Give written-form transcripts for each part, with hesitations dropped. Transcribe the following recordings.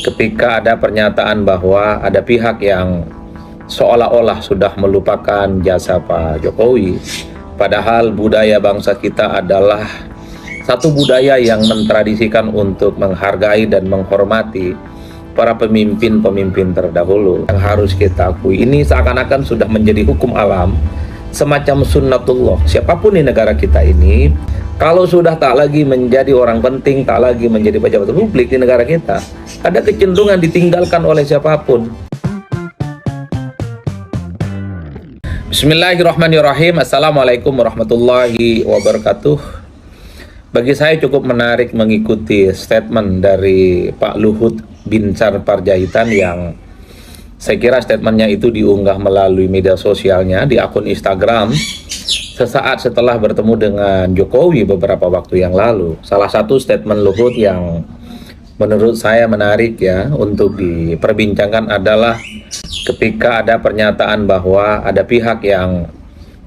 ketika ada pernyataan bahwa ada pihak yang seolah-olah sudah melupakan jasa Pak Jokowi, padahal budaya bangsa kita adalah satu budaya yang mentradisikan untuk menghargai dan menghormati para pemimpin-pemimpin terdahulu. Yang harus kita akui, ini seakan-akan sudah menjadi hukum alam, semacam sunnatullah. Siapapun di negara kita ini, kalau sudah tak lagi menjadi orang penting, tak lagi menjadi pejabat publik di negara kita, ada kecenderungan ditinggalkan oleh siapapun. Bismillahirrahmanirrahim. Assalamualaikum warahmatullahi wabarakatuh. Bagi saya cukup menarik mengikuti statement dari Pak Luhut Binsar Panjaitan yang saya kira statementnya itu diunggah melalui media sosialnya di akun Instagram sesaat setelah bertemu dengan Jokowi beberapa waktu yang lalu. Salah satu statement Luhut yang menurut saya menarik ya untuk diperbincangkan adalah ketika ada pernyataan bahwa ada pihak yang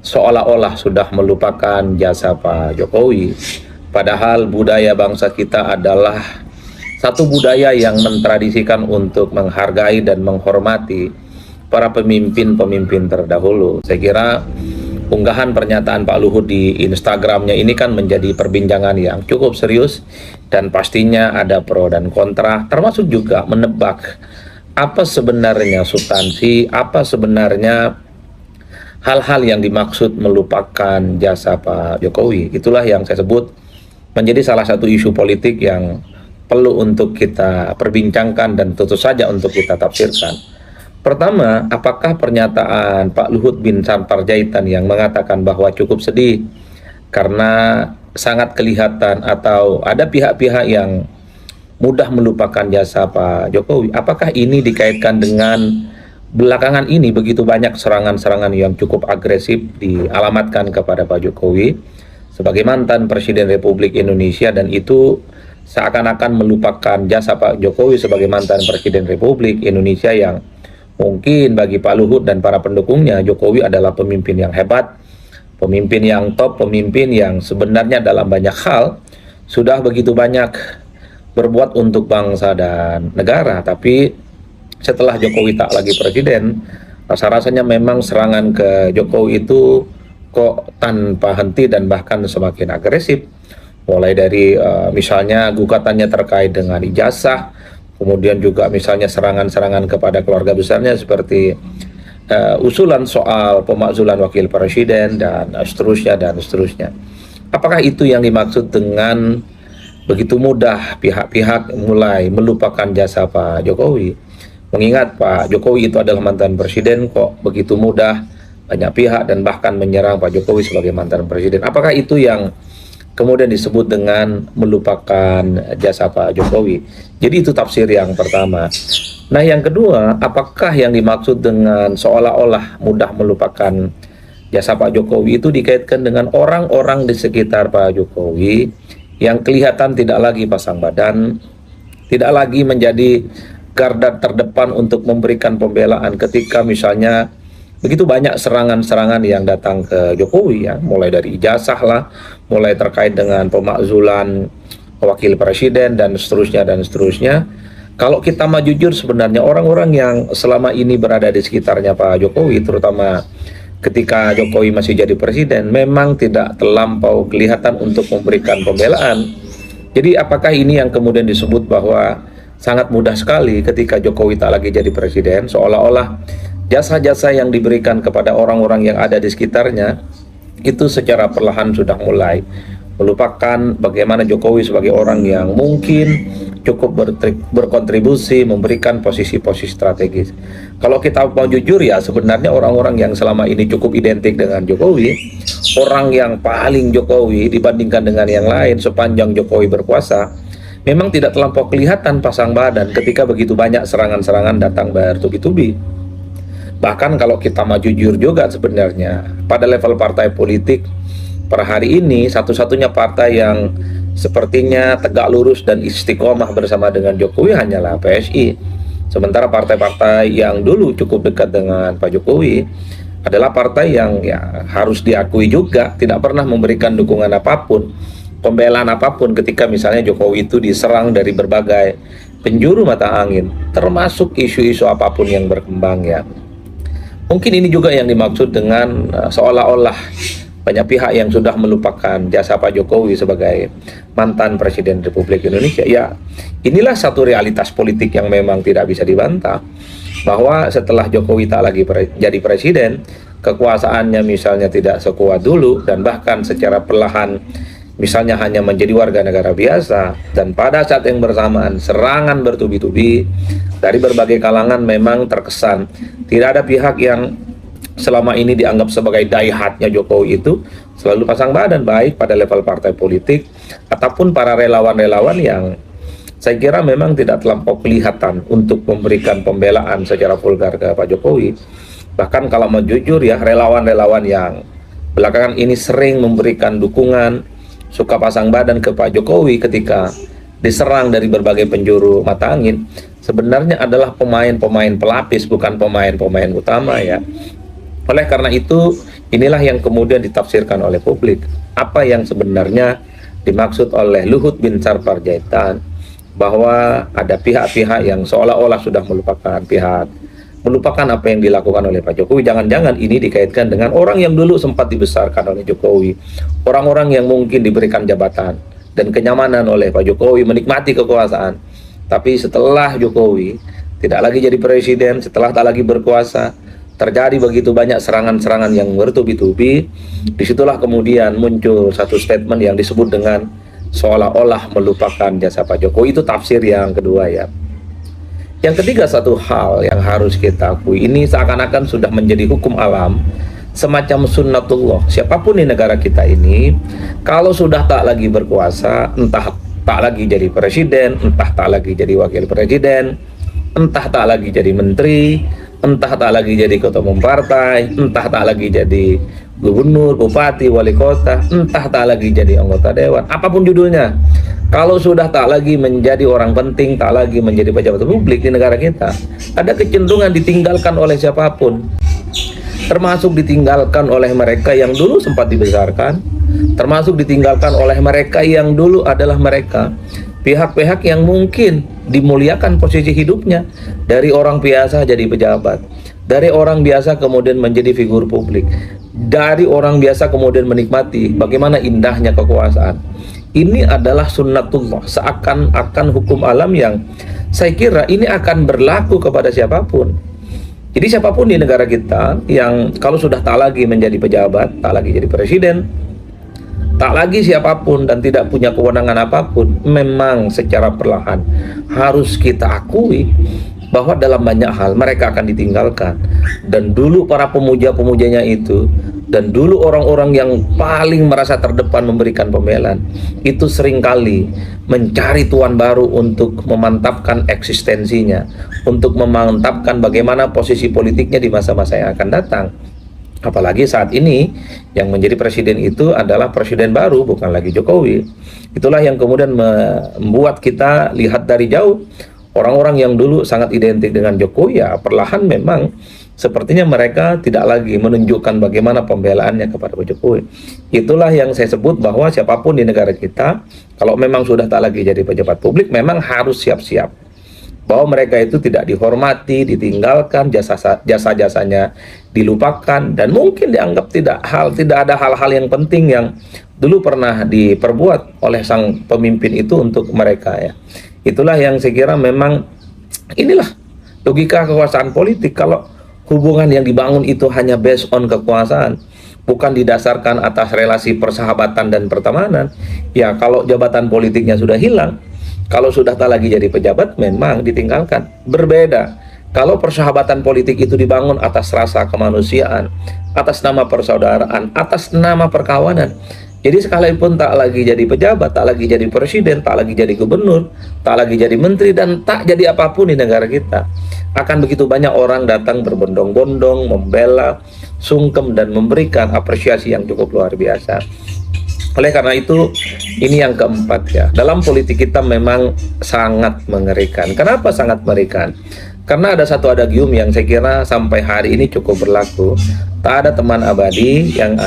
seolah-olah sudah melupakan jasa Pak Jokowi, padahal budaya bangsa kita adalah satu budaya yang mentradisikan untuk menghargai dan menghormati para pemimpin-pemimpin terdahulu. Saya kira unggahan pernyataan Pak Luhut di Instagramnya ini kan menjadi perbincangan yang cukup serius dan pastinya ada pro dan kontra, termasuk juga menebak apa sebenarnya substansi, apa sebenarnya hal-hal yang dimaksud melupakan jasa Pak Jokowi. Itulah yang saya sebut menjadi salah satu isu politik yang perlu untuk kita perbincangkan dan tentu saja untuk kita tafsirkan. Pertama, apakah pernyataan Pak Luhut Binsar Panjaitan yang mengatakan bahwa cukup sedih karena sangat kelihatan atau ada pihak-pihak yang mudah melupakan jasa Pak Jokowi, apakah ini dikaitkan dengan belakangan ini begitu banyak serangan-serangan yang cukup agresif dialamatkan kepada Pak Jokowi sebagai mantan Presiden Republik Indonesia, dan itu seakan-akan melupakan jasa Pak Jokowi sebagai mantan Presiden Republik Indonesia yang mungkin bagi Pak Luhut dan para pendukungnya, Jokowi adalah pemimpin yang hebat, pemimpin yang top, pemimpin yang sebenarnya dalam banyak hal sudah begitu banyak berbuat untuk bangsa dan negara. Tapi setelah Jokowi tak lagi presiden, rasa-rasanya memang serangan ke Jokowi itu kok tanpa henti dan bahkan semakin agresif. Mulai dari misalnya gugatannya terkait dengan ijazah, kemudian juga misalnya serangan-serangan kepada keluarga besarnya seperti usulan soal pemakzulan wakil presiden dan seterusnya dan seterusnya. Apakah itu yang dimaksud dengan begitu mudah pihak-pihak mulai melupakan jasa Pak Jokowi? Mengingat Pak Jokowi itu adalah mantan presiden, kok begitu mudah banyak pihak dan bahkan menyerang Pak Jokowi sebagai mantan presiden? Apakah itu yang kemudian disebut dengan melupakan jasa Pak Jokowi? Jadi itu tafsir yang pertama. Nah, yang kedua, apakah yang dimaksud dengan seolah-olah mudah melupakan jasa Pak Jokowi itu dikaitkan dengan orang-orang di sekitar Pak Jokowi yang kelihatan tidak lagi pasang badan, tidak lagi menjadi garda terdepan untuk memberikan pembelaan ketika misalnya begitu banyak serangan-serangan yang datang ke Jokowi ya, mulai dari ijazah lah, mulai terkait dengan pemakzulan wakil presiden dan seterusnya dan seterusnya. Kalau kita mau jujur, sebenarnya orang-orang yang selama ini berada di sekitarnya Pak Jokowi, terutama ketika Jokowi masih jadi presiden, memang tidak terlampau kelihatan untuk memberikan pembelaan. Jadi apakah ini yang kemudian disebut bahwa sangat mudah sekali ketika Jokowi tak lagi jadi presiden, seolah-olah jasa-jasa yang diberikan kepada orang-orang yang ada di sekitarnya itu secara perlahan sudah mulai melupakan bagaimana Jokowi sebagai orang yang mungkin cukup berkontribusi memberikan posisi-posisi strategis. Kalau kita mau jujur ya, sebenarnya orang-orang yang selama ini cukup identik dengan Jokowi, orang yang paling Jokowi dibandingkan dengan yang lain sepanjang Jokowi berkuasa, memang tidak terlampau kelihatan pasang badan ketika begitu banyak serangan-serangan datang bertubi-tubi. Bahkan kalau kita mau jujur juga, sebenarnya pada level partai politik per hari ini satu-satunya partai yang sepertinya tegak lurus dan istiqomah bersama dengan Jokowi hanyalah PSI. Sementara partai-partai yang dulu cukup dekat dengan Pak Jokowi adalah partai yang ya harus diakui juga tidak pernah memberikan dukungan apapun, pembelaan apapun ketika misalnya Jokowi itu diserang dari berbagai penjuru mata angin, termasuk isu-isu apapun yang berkembang ya. Mungkin ini juga yang dimaksud dengan seolah-olah banyak pihak yang sudah melupakan jasa Pak Jokowi sebagai mantan Presiden Republik Indonesia. Ya, inilah satu realitas politik yang memang tidak bisa dibantah, bahwa setelah Jokowi tak lagi jadi presiden, kekuasaannya misalnya tidak sekuat dulu, dan bahkan secara perlahan misalnya hanya menjadi warga negara biasa. Dan pada saat yang bersamaan serangan bertubi-tubi dari berbagai kalangan memang terkesan tidak ada pihak yang selama ini dianggap sebagai diehatnya Jokowi itu selalu pasang badan, baik pada level partai politik ataupun para relawan-relawan yang saya kira memang tidak terlampau kelihatan untuk memberikan pembelaan secara vulgar ke Pak Jokowi. Bahkan kalau mau jujur ya, relawan-relawan yang belakangan ini sering memberikan dukungan, suka pasang badan ke Pak Jokowi ketika diserang dari berbagai penjuru mata angin, sebenarnya adalah pemain-pemain pelapis, bukan pemain-pemain utama ya. Oleh karena itu, inilah yang kemudian ditafsirkan oleh publik. Apa yang sebenarnya dimaksud oleh Luhut Binsar Panjaitan, bahwa ada pihak-pihak yang seolah-olah sudah melupakan apa yang dilakukan oleh Pak Jokowi. Jangan-jangan ini dikaitkan dengan orang yang dulu sempat dibesarkan oleh Jokowi, orang-orang yang mungkin diberikan jabatan dan kenyamanan oleh Pak Jokowi, menikmati kekuasaan. Tapi setelah Jokowi tidak lagi jadi presiden, setelah tak lagi berkuasa, terjadi begitu banyak serangan-serangan yang bertubi-tubi. Disitulah kemudian muncul satu statement yang disebut dengan seolah-olah melupakan jasa Pak Jokowi. Itu tafsir yang kedua ya. Yang ketiga, satu hal yang harus kita akui, ini seakan-akan sudah menjadi hukum alam, semacam sunnatullah. Siapapun di negara kita ini, kalau sudah tak lagi berkuasa, entah tak lagi jadi presiden, entah tak lagi jadi wakil presiden, entah tak lagi jadi menteri, entah tak lagi jadi ketua umum partai, entah tak lagi jadi gubernur, bupati, wali kota, entah tak lagi jadi anggota dewan, apapun judulnya, kalau sudah tak lagi menjadi orang penting, tak lagi menjadi pejabat publik di negara kita, ada kecenderungan ditinggalkan oleh siapapun, termasuk ditinggalkan oleh mereka yang dulu sempat dibesarkan, termasuk ditinggalkan oleh mereka yang dulu adalah mereka pihak-pihak yang mungkin dimuliakan posisi hidupnya, dari orang biasa jadi pejabat, dari orang biasa kemudian menjadi figur publik, dari orang biasa kemudian menikmati bagaimana indahnya kekuasaan. Ini adalah sunnatullah, seakan-akan hukum alam yang saya kira ini akan berlaku kepada siapapun. Jadi siapapun di negara kita yang kalau sudah tak lagi menjadi pejabat, tak lagi jadi presiden, tak lagi siapapun dan tidak punya kewenangan apapun, memang secara perlahan harus kita akui bahwa dalam banyak hal mereka akan ditinggalkan. Dan dulu para pemuja-pemujanya itu, dan dulu orang-orang yang paling merasa terdepan memberikan pembelaan, itu seringkali mencari tuan baru untuk memantapkan eksistensinya, untuk memantapkan bagaimana posisi politiknya di masa-masa yang akan datang. Apalagi saat ini yang menjadi presiden itu adalah presiden baru, bukan lagi Jokowi. Itulah yang kemudian membuat kita lihat dari jauh orang-orang yang dulu sangat identik dengan Jokowi, ya perlahan memang sepertinya mereka tidak lagi menunjukkan bagaimana pembelaannya kepada Pak Jokowi. Itulah yang saya sebut bahwa siapapun di negara kita, kalau memang sudah tak lagi jadi pejabat publik, memang harus siap-siap bahwa mereka itu tidak dihormati, ditinggalkan, jasa-jasanya dilupakan, dan mungkin dianggap tidak ada hal-hal yang penting yang dulu pernah diperbuat oleh sang pemimpin itu untuk mereka ya. Itulah yang saya kira memang inilah logika kekuasaan politik. Kalau hubungan yang dibangun itu hanya based on kekuasaan, bukan didasarkan atas relasi persahabatan dan pertemanan, ya kalau jabatan politiknya sudah hilang, kalau sudah tak lagi jadi pejabat, memang ditinggalkan. Berbeda kalau persahabatan politik itu dibangun atas rasa kemanusiaan, atas nama persaudaraan, atas nama perkawanan. Jadi sekalipun tak lagi jadi pejabat, tak lagi jadi presiden, tak lagi jadi gubernur, tak lagi jadi menteri, dan tak jadi apapun di negara kita, akan begitu banyak orang datang berbondong-bondong, membela, sungkem, dan memberikan apresiasi yang cukup luar biasa. Oleh karena itu, ini yang keempat ya, dalam politik kita memang sangat mengerikan. Kenapa sangat mengerikan? Karena ada satu adagium yang saya kira sampai hari ini cukup berlaku, Tak ada teman abadi, yang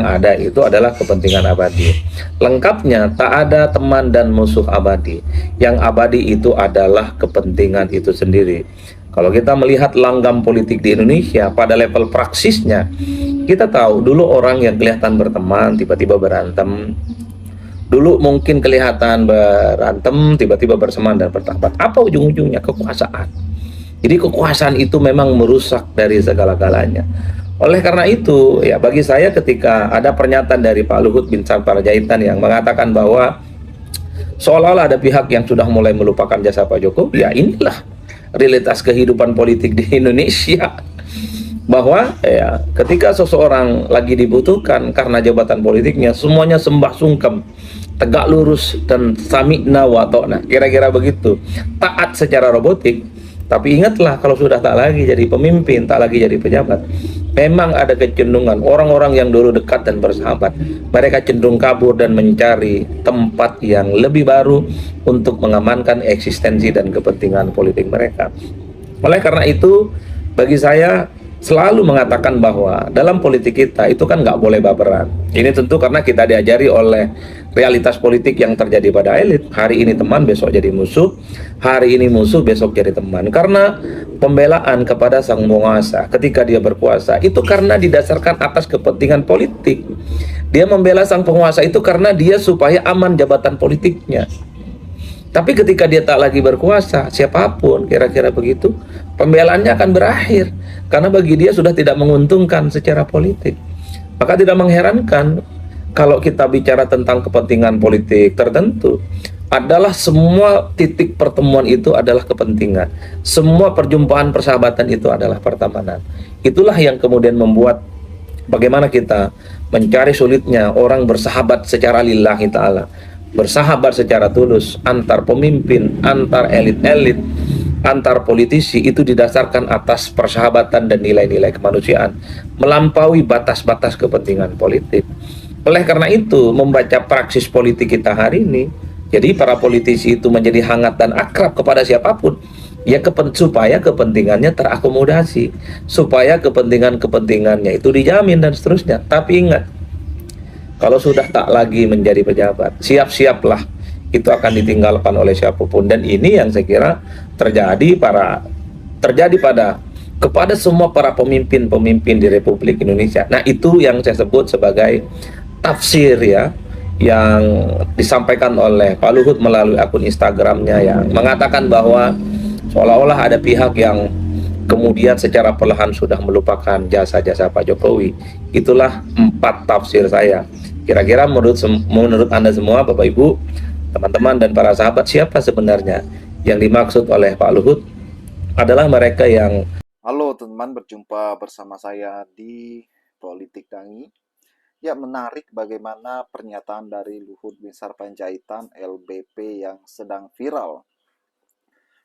ada itu adalah kepentingan abadi. Lengkapnya, tak ada teman dan musuh abadi. Yang abadi itu adalah kepentingan itu sendiri. Kalau kita melihat langgam politik di Indonesia pada level praksisnya, kita tahu dulu orang yang kelihatan berteman tiba-tiba berantem. Dulu mungkin kelihatan berantem tiba-tiba berseman dan bertahabat. Apa ujung-ujungnya? Kekuasaan. Jadi kekuasaan itu memang merusak dari segala-galanya. Oleh karena itu, ya bagi saya ketika ada pernyataan dari Pak Luhut bin Sarpanjaitan yang mengatakan bahwa seolah-olah ada pihak yang sudah mulai melupakan jasa Pak Jokowi, ya inilah realitas kehidupan politik di Indonesia. Bahwa ya ketika seseorang lagi dibutuhkan karena jabatan politiknya, semuanya sembah sungkem, tegak lurus dan sami'na wa ta'na, kira-kira begitu, taat secara robotik. Tapi ingatlah, kalau sudah tak lagi jadi pemimpin, tak lagi jadi pejabat, memang ada kecenderungan orang-orang yang dulu dekat dan bersahabat, mereka cenderung kabur dan mencari tempat yang lebih baru untuk mengamankan eksistensi dan kepentingan politik mereka. Oleh karena itu, bagi saya selalu mengatakan bahwa dalam politik kita itu kan nggak boleh baperan. Ini tentu karena kita diajari oleh realitas politik yang terjadi pada elit. Hari ini teman, besok jadi musuh. Hari ini musuh, besok jadi teman. Karena pembelaan kepada sang penguasa ketika dia berkuasa itu karena didasarkan atas kepentingan politik. Dia membela sang penguasa itu karena dia supaya aman jabatan politiknya. Tapi ketika dia tak lagi berkuasa, siapapun kira-kira begitu, pembelaannya akan berakhir. Karena bagi dia sudah tidak menguntungkan secara politik. Maka tidak mengherankan kalau kita bicara tentang kepentingan politik tertentu, adalah semua titik pertemuan itu adalah kepentingan. Semua perjumpaan persahabatan itu adalah pertemanan. Itulah yang kemudian membuat bagaimana kita mencari sulitnya orang bersahabat secara lillahi ta'ala, bersahabat secara tulus antar pemimpin, antar elit-elit, antar politisi, itu didasarkan atas persahabatan dan nilai-nilai kemanusiaan, melampaui batas-batas kepentingan politik. Oleh karena itu, membaca praksis politik kita hari ini, jadi para politisi itu menjadi hangat dan akrab kepada siapapun, ya supaya kepentingannya terakomodasi, supaya kepentingannya itu dijamin dan seterusnya. Tapi ingat, kalau sudah tak lagi menjadi pejabat, siap-siaplah itu akan ditinggalkan oleh siapapun. Dan ini yang saya kira terjadi pada kepada semua para pemimpin-pemimpin di Republik Indonesia. Nah, itu yang saya sebut sebagai tafsir ya, yang disampaikan oleh Pak Luhut melalui akun Instagramnya, yang mengatakan bahwa seolah-olah ada pihak yang kemudian secara perlahan sudah melupakan jasa-jasa Pak Jokowi. Itulah 4 tafsir saya. Kira-kira menurut Anda semua, Bapak Ibu, teman-teman dan para sahabat, siapa sebenarnya yang dimaksud oleh Pak Luhut? Adalah mereka yang... Halo teman, berjumpa bersama saya di Politik Dangi. Ya, menarik bagaimana pernyataan dari Luhut bin Sarpanjaitan LBP yang sedang viral.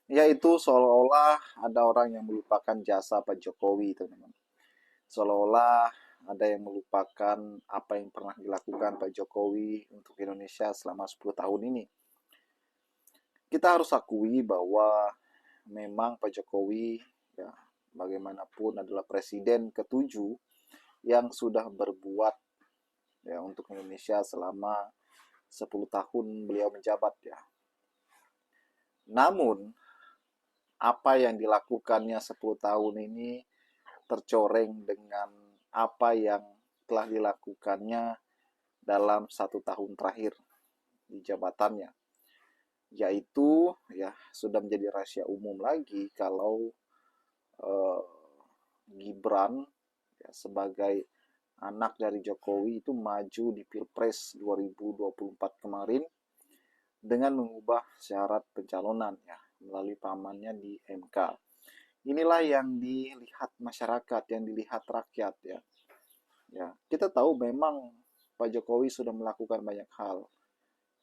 Yaitu seolah-olah ada orang yang melupakan jasa Pak Jokowi, teman-teman. Seolah-olah ada yang melupakan apa yang pernah dilakukan Pak Jokowi untuk Indonesia selama 10 tahun ini. Kita harus akui bahwa memang Pak Jokowi, ya, bagaimanapun adalah presiden ke-7 yang sudah berbuat ya untuk Indonesia selama 10 tahun beliau menjabat ya. Namun apa yang dilakukannya 10 tahun ini tercoreng dengan apa yang telah dilakukannya dalam 1 tahun terakhir di jabatannya, yaitu ya sudah menjadi rahasia umum lagi kalau Gibran ya, sebagai anak dari Jokowi itu maju di Pilpres 2024 kemarin dengan mengubah syarat pencalonan ya melalui pamannya di MK. Inilah yang dilihat masyarakat, yang dilihat rakyat ya. Ya, kita tahu memang Pak Jokowi sudah melakukan banyak hal.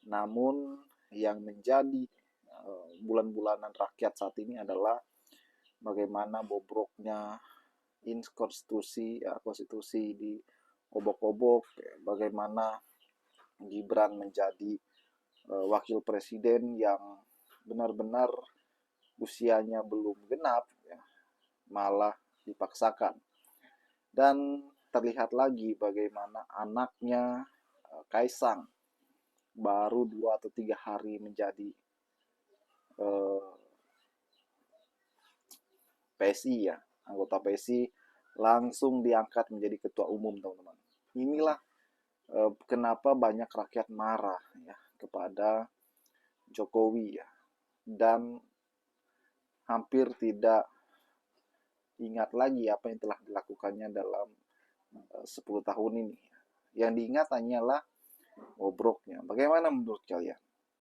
Namun yang menjadi bulan-bulanan rakyat saat ini adalah bagaimana bobroknya konstitusi di obok-obok, bagaimana Gibran menjadi wakil presiden yang benar-benar usianya belum genap ya, malah dipaksakan. Dan terlihat lagi bagaimana anaknya Kaisang baru 2 atau 3 hari menjadi eh, PSI ya, anggota PSI, langsung diangkat menjadi ketua umum, teman-teman. Inilah kenapa banyak rakyat marah ya kepada Jokowi ya, dan hampir tidak ingat lagi apa yang telah dilakukannya dalam 10 tahun ini. Yang diingat hanyalah bobroknya. Bagaimana menurut kalian?